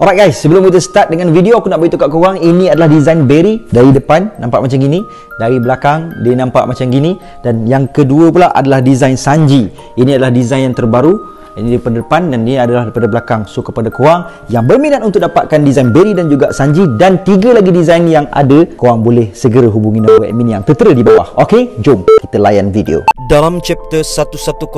Alright guys, sebelum kita start dengan video, aku nak beritahu kat korang, ini adalah design Barry. Dari depan nampak macam gini, dari belakang dia nampak macam gini, dan yang kedua pula adalah design Sanji. Ini adalah design yang terbaru. Ini daripada depan dan ini adalah daripada belakang. So kepada korang yang berminat untuk dapatkan design Barry dan juga Sanji dan 3 lagi design yang ada, korang boleh segera hubungi nombor admin yang tertera di bawah. Okey, jom kita layan video. Dalam chapter 1105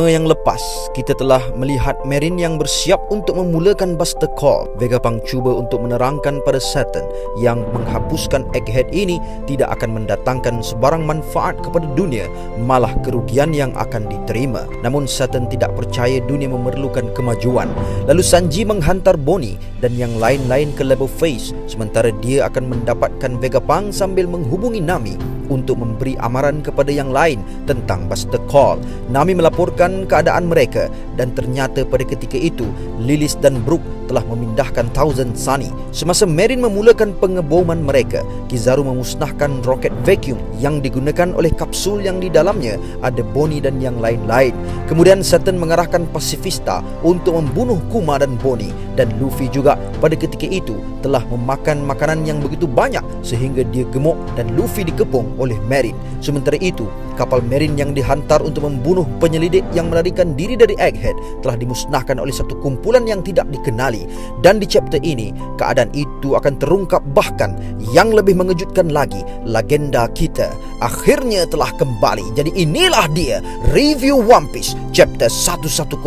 yang lepas, kita telah melihat Merin yang bersiap untuk memulakan Buster Call. Vegapunk cuba untuk menerangkan pada Saturn yang menghapuskan Egghead ini tidak akan mendatangkan sebarang manfaat kepada dunia, malah kerugian yang akan diterima. Namun Saturn tidak percaya dunia memerlukan kemajuan. Lalu Sanji menghantar Bonnie dan yang lain-lain ke level face, sementara dia akan mendapatkan Vegapunk sambil menghubungi Nami untuk memberi amaran kepada yang lain tentang Buster Call. Nami melaporkan keadaan mereka dan ternyata pada ketika itu Lilis dan Brook telah memindahkan Thousand Sunny. Semasa Merin memulakan pengeboman mereka, Kizaru memusnahkan roket vacuum yang digunakan oleh kapsul yang di dalamnya ada Bonnie dan yang lain-lain. Kemudian Saturn mengarahkan Pacifista untuk membunuh Kuma dan Bonnie, dan Luffy juga pada ketika itu telah memakan makanan yang begitu banyak sehingga dia gemuk dan Luffy dikepung oleh Merin. Sementara itu, kapal Merin yang dihantar untuk membunuh penyelidik yang melarikan diri dari Egghead telah dimusnahkan oleh satu kumpulan yang tidak dikenali. Dan di chapter ini, keadaan itu akan terungkap. Bahkan yang lebih mengejutkan lagi, legenda kita akhirnya telah kembali. Jadi inilah dia review One Piece chapter 1106,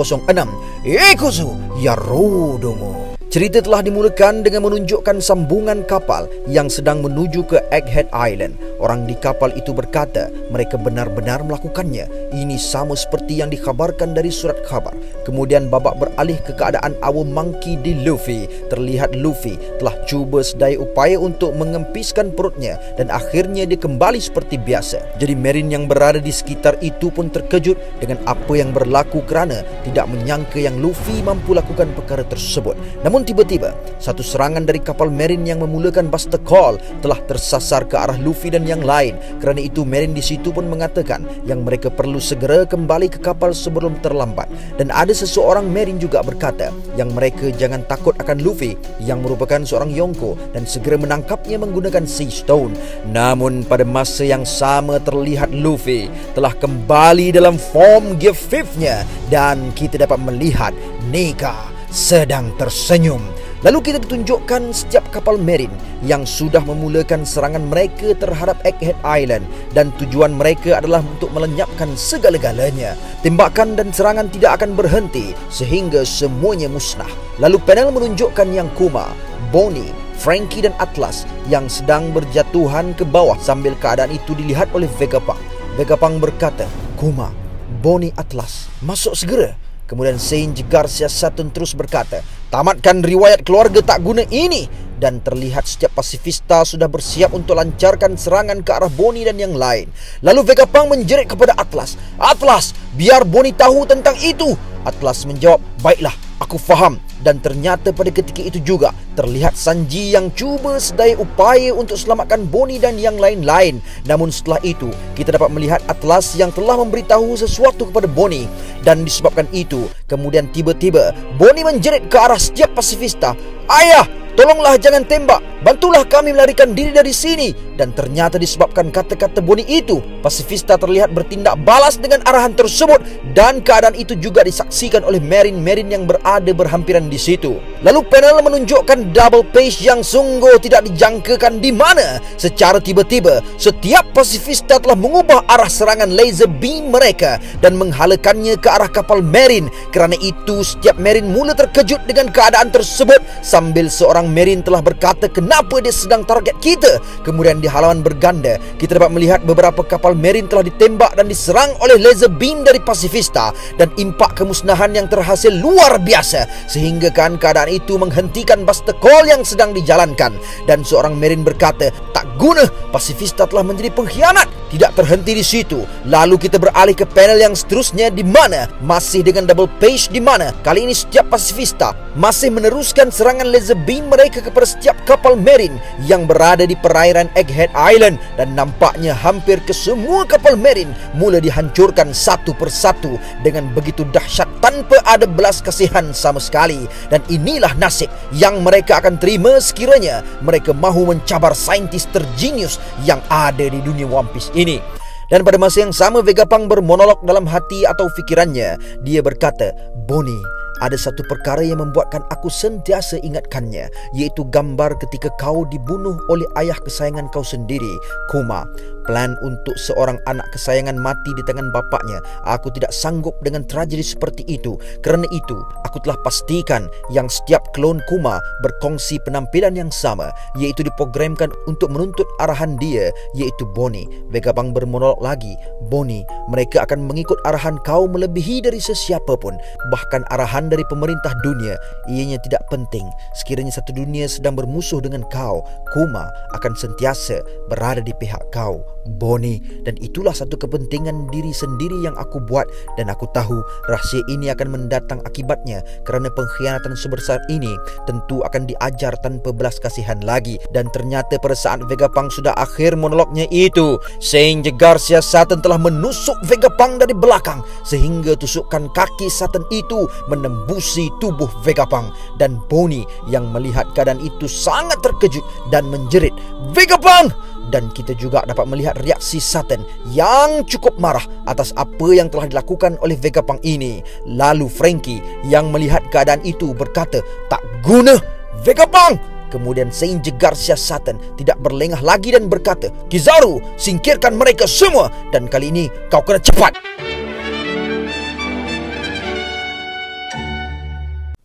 Ikuzu Yarudomo. Cerita telah dimulakan dengan menunjukkan sambungan kapal yang sedang menuju ke Egghead Island. Orang di kapal itu berkata mereka benar-benar melakukannya. Ini sama seperti yang dikhabarkan dari surat khabar. Kemudian babak beralih ke keadaan Our Monkey di Luffy. Terlihat Luffy telah cuba sedaya upaya untuk mengempiskan perutnya dan akhirnya dia kembali seperti biasa. Jadi Merin yang berada di sekitar itu pun terkejut dengan apa yang berlaku kerana tidak menyangka yang Luffy mampu lakukan perkara tersebut. Namun tiba-tiba, satu serangan dari kapal Merin yang memulakan Buster Call telah tersasar ke arah Luffy dan yang lain. Kerana itu Merin di situ pun mengatakan yang mereka perlu segera kembali ke kapal sebelum terlambat. Dan ada seseorang Merin juga berkata yang mereka jangan takut akan Luffy yang merupakan seorang Yonko dan segera menangkapnya menggunakan Sea Stone. Namun pada masa yang sama terlihat Luffy telah kembali dalam form Gear 5-nya dan kita dapat melihat Nika sedang tersenyum. Lalu kita ditunjukkan setiap kapal Merin yang sudah memulakan serangan mereka terhadap Egghead Island dan tujuan mereka adalah untuk melenyapkan segala-galanya. Tembakan dan serangan tidak akan berhenti sehingga semuanya musnah. Lalu panel menunjukkan yang Kuma, Bonnie, Frankie dan Atlas yang sedang berjatuhan ke bawah sambil keadaan itu dilihat oleh Vegapunk. Vegapunk berkata, Kuma, Bonnie, Atlas, masuk segera. Kemudian Sanji Garcia Saturn terus berkata, tamatkan riwayat keluarga tak guna ini. Dan terlihat setiap Pacifista sudah bersiap untuk lancarkan serangan ke arah Bonnie dan yang lain. Lalu Vegapunk menjerit kepada Atlas, Atlas, biar Bonnie tahu tentang itu. Atlas menjawab, baiklah, aku faham. Dan ternyata pada ketika itu juga terlihat Sanji yang cuba sedaya upaya untuk selamatkan Bonnie dan yang lain-lain. Namun setelah itu kita dapat melihat Atlas yang telah memberitahu sesuatu kepada Bonnie. Dan disebabkan itu kemudian tiba-tiba Bonnie menjerit ke arah setiap Pacifista, ayah, tolonglah jangan tembak, bantulah kami melarikan diri dari sini. Dan ternyata disebabkan kata-kata Bonnie itu, Pacifista terlihat bertindak balas dengan arahan tersebut. Dan keadaan itu juga disaksikan oleh Merin yang berada berhampiran di situ. Lalu panel menunjukkan double page yang sungguh tidak dijangkakan, di mana secara tiba-tiba setiap Pacifista telah mengubah arah serangan laser beam mereka dan menghalakannya ke arah kapal Merin. Kerana itu setiap Merin mula terkejut dengan keadaan tersebut sambil seorang Merin telah berkata kenapa dia sedang target kita. Kemudian di halaman berganda kita dapat melihat beberapa kapal Merin telah ditembak dan diserang oleh laser beam dari Pacifista dan impak kemusnahan yang terhasil luar biasa sehingga keadaan itu menghentikan Buster Call yang sedang dijalankan. Dan seorang Merin berkata, tak guna, Pacifista telah menjadi pengkhianat. tidak terhenti di situ. Lalu kita beralih ke panel yang seterusnya, di mana masih dengan double page, di mana kali ini setiap pasifista masih meneruskan serangan laser beam mereka kepada setiap kapal Marine yang berada di perairan Egghead Island, dan nampaknya hampir ke semua kapal Marine mula dihancurkan satu persatu dengan begitu dahsyat tanpa ada belas kasihan sama sekali. Dan inilah nasib yang mereka akan terima sekiranya mereka mahu mencabar saintis terjenius yang ada di dunia One Piece ini. Dan pada masa yang sama, Vegapunk bermonolog dalam hati atau fikirannya. Dia berkata, "Bonnie, ada satu perkara yang membuatkan aku sentiasa ingatkannya, iaitu gambar ketika kau dibunuh oleh ayah kesayangan kau sendiri, Kuma. Plan untuk seorang anak kesayangan mati di tangan bapaknya. Aku tidak sanggup dengan tragedi seperti itu. Kerana itu, aku telah pastikan yang setiap klon Kuma berkongsi penampilan yang sama, iaitu diprogramkan untuk menuntut arahan dia, iaitu Bonnie." Vegapunk bermonolog lagi, "Bonnie, mereka akan mengikut arahan kau melebihi dari sesiapa pun, bahkan arahan dari pemerintah dunia. Ianya tidak penting. Sekiranya satu dunia sedang bermusuh dengan kau, Kuma akan sentiasa berada di pihak kau, Bonnie. Dan itulah satu kepentingan diri sendiri yang aku buat, dan aku tahu rahsia ini akan mendatang akibatnya, kerana pengkhianatan sebesar ini tentu akan diajar tanpa belas kasihan lagi." Dan ternyata pada saat Vegapunk sudah akhir monolognya itu, Saint Garcia Satan telah menusuk Vegapunk dari belakang sehingga tusukan kaki Satan itu menembusi tubuh Vegapunk. Dan Bonnie yang melihat keadaan itu sangat terkejut dan menjerit, "Vegapunk!" Dan kita juga dapat melihat reaksi Satan yang cukup marah atas apa yang telah dilakukan oleh Vegapunk ini. Lalu Frankie yang melihat keadaan itu berkata, "Tak guna, Vegapunk!" Kemudian Saint Garcia Satan tidak berlengah lagi dan berkata, "Kizaru, singkirkan mereka semua, dan kali ini kau kena cepat."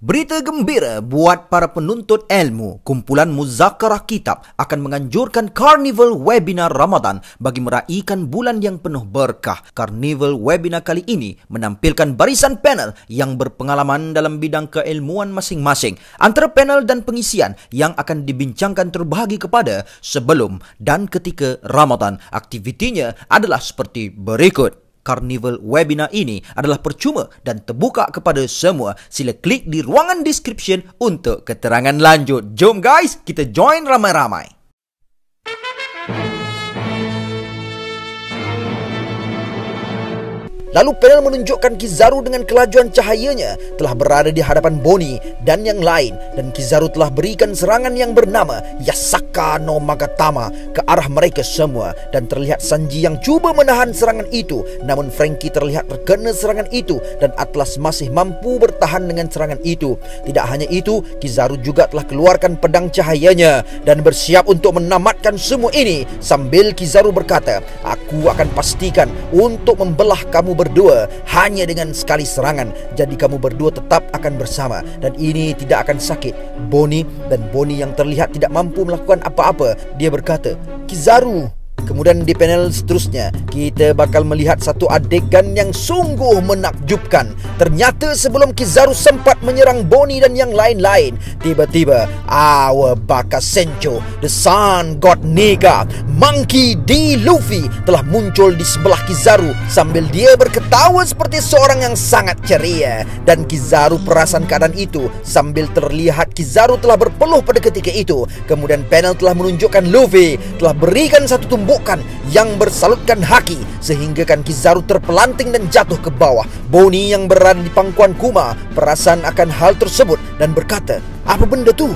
Berita gembira buat para penuntut ilmu. Kumpulan Muzakarah Kitab akan menganjurkan Carnival Webinar Ramadan bagi meraihkan bulan yang penuh berkah. Carnival Webinar kali ini menampilkan barisan panel yang berpengalaman dalam bidang keilmuan masing-masing. Antara panel dan pengisian yang akan dibincangkan terbahagi kepada sebelum dan ketika Ramadan. Aktivitinya adalah seperti berikut. Carnival Webinar ini adalah percuma dan terbuka kepada semua. Sila klik di ruangan description untuk keterangan lanjut. Jom guys, kita join ramai-ramai. Lalu panel menunjukkan Kizaru dengan kelajuan cahayanya telah berada di hadapan Bonnie dan yang lain, dan Kizaru telah berikan serangan yang bernama Yasaka no Magatama ke arah mereka semua, dan terlihat Sanji yang cuba menahan serangan itu, namun Frankie terlihat terkena serangan itu dan Atlas masih mampu bertahan dengan serangan itu. Tidak hanya itu, Kizaru juga telah keluarkan pedang cahayanya dan bersiap untuk menamatkan semua ini sambil Kizaru berkata, "Aku akan pastikan untuk membelah kamu berdua hanya dengan sekali serangan. Jadi kamu berdua tetap akan bersama, dan ini tidak akan sakit." Bonnie yang terlihat tidak mampu melakukan apa-apa, dia berkata, "Kizaru." Kemudian di panel seterusnya, kita bakal melihat satu adegan yang sungguh menakjubkan. Ternyata sebelum Kizaru sempat menyerang Bonnie dan yang lain-lain, tiba-tiba our Baka Sencho, the Sun God Niga, Monkey D. Luffy telah muncul di sebelah Kizaru sambil dia berketawa seperti seorang yang sangat ceria. Dan Kizaru perasan keadaan itu sambil terlihat Kizaru telah berpeluh pada ketika itu. Kemudian panel telah menunjukkan Luffy telah berikan satu tumbukan yang bersalutkan haki sehingga kan Kizaru terpelanting dan jatuh ke bawah. Bonnie yang berada di pangkuan Kuma perasan akan hal tersebut dan berkata, "Apa benda tu?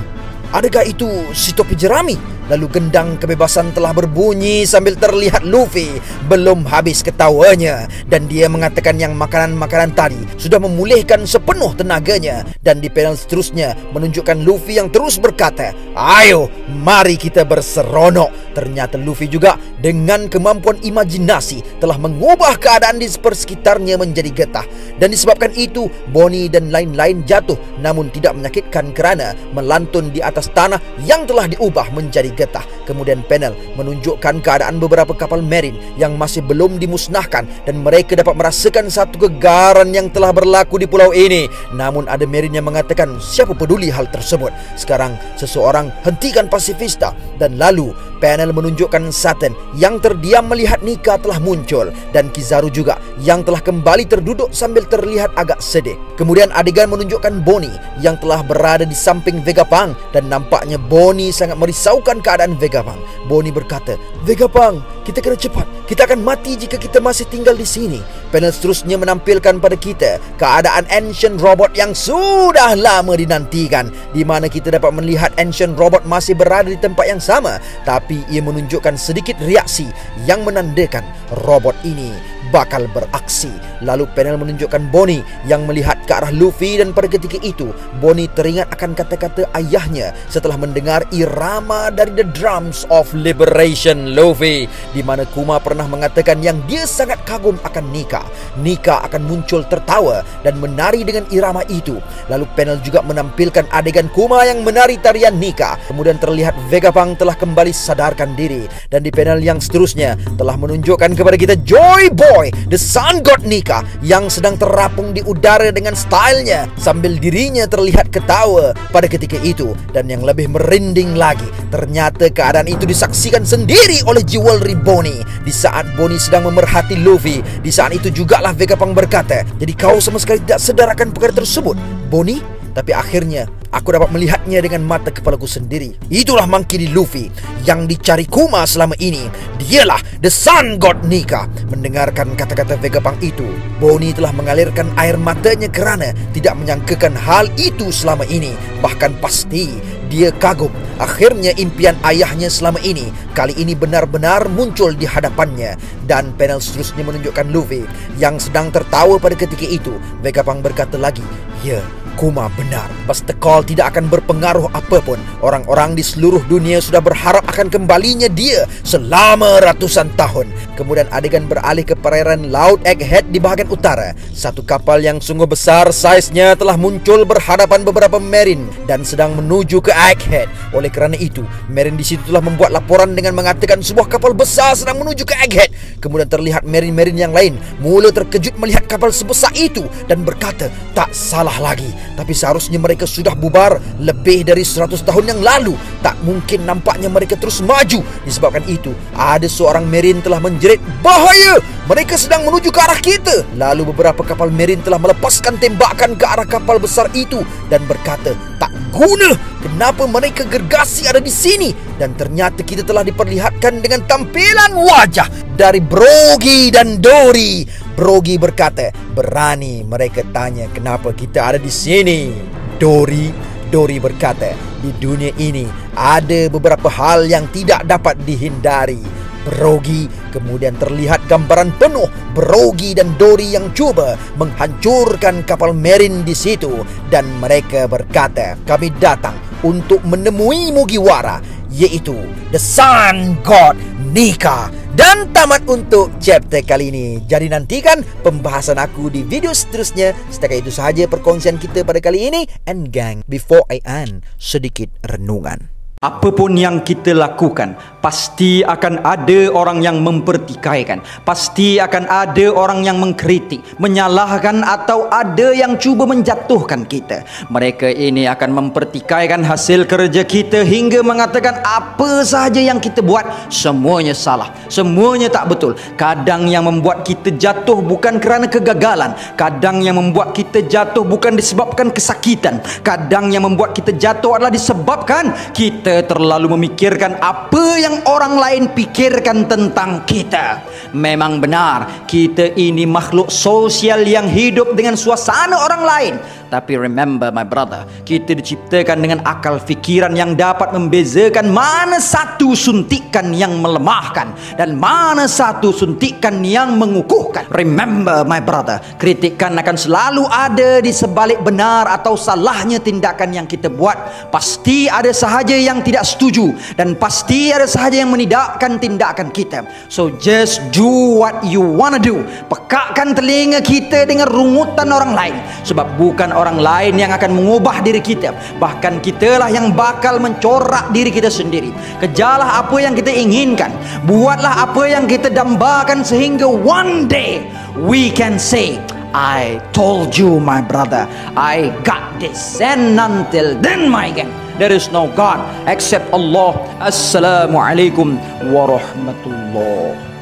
Adakah itu si topi jerami?" Lalu gendang kebebasan telah berbunyi sambil terlihat Luffy belum habis ketawanya, dan dia mengatakan yang makanan-makanan tadi sudah memulihkan sepenuh tenaganya. Dan di panel seterusnya menunjukkan Luffy yang terus berkata, "Ayo, mari kita berseronok." Ternyata Luffy juga dengan kemampuan imajinasi telah mengubah keadaan di sekitarnya menjadi getah. Dan disebabkan itu Bonnie dan lain-lain jatuh, namun tidak menyakitkan kerana melantun di atas tanah yang telah diubah menjadi tergetah. Kemudian panel menunjukkan keadaan beberapa kapal Marine yang masih belum dimusnahkan dan mereka dapat merasakan satu kegaran yang telah berlaku di pulau ini. Namun ada Marine yang mengatakan siapa peduli hal tersebut. Sekarang seseorang hentikan Pacifista dan lalu panel menunjukkan Saturn yang terdiam melihat Nika telah muncul dan Kizaru juga yang telah kembali terduduk sambil terlihat agak sedih. Kemudian adegan menunjukkan Bonnie yang telah berada di samping Vegapunk dan nampaknya Bonnie sangat merisaukan keadaan Vegapunk. Bonnie berkata, "Vegapunk, kita kena cepat. Kita akan mati jika kita masih tinggal di sini." Panel seterusnya menampilkan pada kita keadaan Ancient Robot yang sudah lama dinantikan, di mana kita dapat melihat Ancient Robot masih berada di tempat yang sama, tapi ia menunjukkan sedikit reaksi yang menandakan robot ini bakal beraksi. Lalu panel menunjukkan Bonnie yang melihat ke arah Luffy dan pada ketika itu Bonnie teringat akan kata-kata ayahnya setelah mendengar irama dari The Drums of Liberation Luffy, di mana Kuma pernah mengatakan yang dia sangat kagum akan Nika. Nika akan muncul tertawa dan menari dengan irama itu. Lalu panel juga menampilkan adegan Kuma yang menari tarian Nika. Kemudian terlihat Vegapunk telah kembali sadarkan diri dan di panel yang seterusnya telah menunjukkan kepada kita Joy Boy, the Sun God Nika, yang sedang terapung di udara dengan stylenya sambil dirinya terlihat ketawa pada ketika itu. Dan yang lebih merinding lagi, ternyata keadaan itu disaksikan sendiri oleh Jewelry Bonnie di saat Bonnie sedang memerhati Luffy. Di saat itu jugalah Vegapunk berkata, "Jadi kau sama sekali tidak sedar akan perkara tersebut, Bonnie?" Tapi akhirnya aku dapat melihatnya dengan mata kepalaku sendiri. Itulah Monkey D. Luffy yang dicari Kuma selama ini. Dialah The Sun God Nika. Mendengarkan kata-kata Vegapunk itu, Bonnie telah mengalirkan air matanya kerana tidak menyangkakan hal itu selama ini. Bahkan pasti dia kagum. Akhirnya impian ayahnya selama ini kali ini benar-benar muncul di hadapannya. Dan panel seterusnya menunjukkan Luffy yang sedang tertawa pada ketika itu. Vegapunk berkata lagi, "Ya, Kuma benar. Buster Call tidak akan berpengaruh apapun. Orang-orang di seluruh dunia sudah berharap akan kembalinya dia selama ratusan tahun." Kemudian adegan beralih ke perairan Laut Egghead di bahagian utara. Satu kapal yang sungguh besar saiznya telah muncul berhadapan beberapa Marine dan sedang menuju ke Egghead. Oleh kerana itu, Marine di situ telah membuat laporan dengan mengatakan sebuah kapal besar sedang menuju ke Egghead. Kemudian terlihat Marine-Marine yang lain mula terkejut melihat kapal sebesar itu dan berkata, tak salah lagi. Tapi seharusnya mereka sudah bubar lebih dari 100 tahun yang lalu. Tak mungkin nampaknya mereka terus maju. Disebabkan itu, ada seorang Marine telah menjerit, "Bahaya! Mereka sedang menuju ke arah kita." Lalu beberapa kapal Marine telah melepaskan tembakan ke arah kapal besar itu dan berkata, "Tak guna, kenapa mereka gergasi ada di sini?" Dan ternyata kita telah diperlihatkan dengan tampilan wajah dari Brogy dan Dory. Brogy berkata, "Berani mereka tanya kenapa kita ada di sini, Dory?" Dory berkata, "Di dunia ini ada beberapa hal yang tidak dapat dihindari, Brogy." Kemudian terlihat gambaran penuh Brogy dan Dory yang cuba menghancurkan kapal Marine di situ. Dan mereka berkata, "Kami datang untuk menemui Mugiwara, yaitu The Sun God Nika." Dan tamat untuk chapter kali ini. Jadi nantikan pembahasan aku di video seterusnya. Setakat itu sahaja perkongsian kita pada kali ini. And gang, before I end, sedikit renungan. Apapun yang kita lakukan, pasti akan ada orang yang mempertikaikan. Pasti akan ada orang yang mengkritik, menyalahkan, atau ada yang cuba menjatuhkan kita. Mereka ini akan mempertikaikan hasil kerja kita hingga mengatakan apa sahaja yang kita buat semuanya salah, semuanya tak betul. Kadang yang membuat kita jatuh bukan kerana kegagalan. Kadang yang membuat kita jatuh bukan disebabkan kesakitan. Kadang yang membuat kita jatuh adalah disebabkan kita terlalu memikirkan apa yang orang lain pikirkan tentang kita. Memang benar, kita ini makhluk sosial yang hidup dengan suasana orang lain. Tapi remember my brother, kita diciptakan dengan akal fikiran yang dapat membezakan mana satu suntikan yang melemahkan dan mana satu suntikan yang mengukuhkan. Remember my brother, kritikan akan selalu ada di sebalik benar atau salahnya tindakan yang kita buat. Pasti ada sahaja yang tidak setuju dan pasti ada sahaja yang menidakkan tindakan kita. So just do what you wanna do. Pekakkan telinga kita dengan rungutan orang lain, sebab bukan orang lain yang akan mengubah diri kita. Bahkan kitalah yang bakal mencorak diri kita sendiri. Kejarlah apa yang kita inginkan, buatlah apa yang kita dambakan, sehingga one day we can say, I told you my brother, I got this. And until then my gang, there is no God except Allah. Assalamualaikum warahmatullahi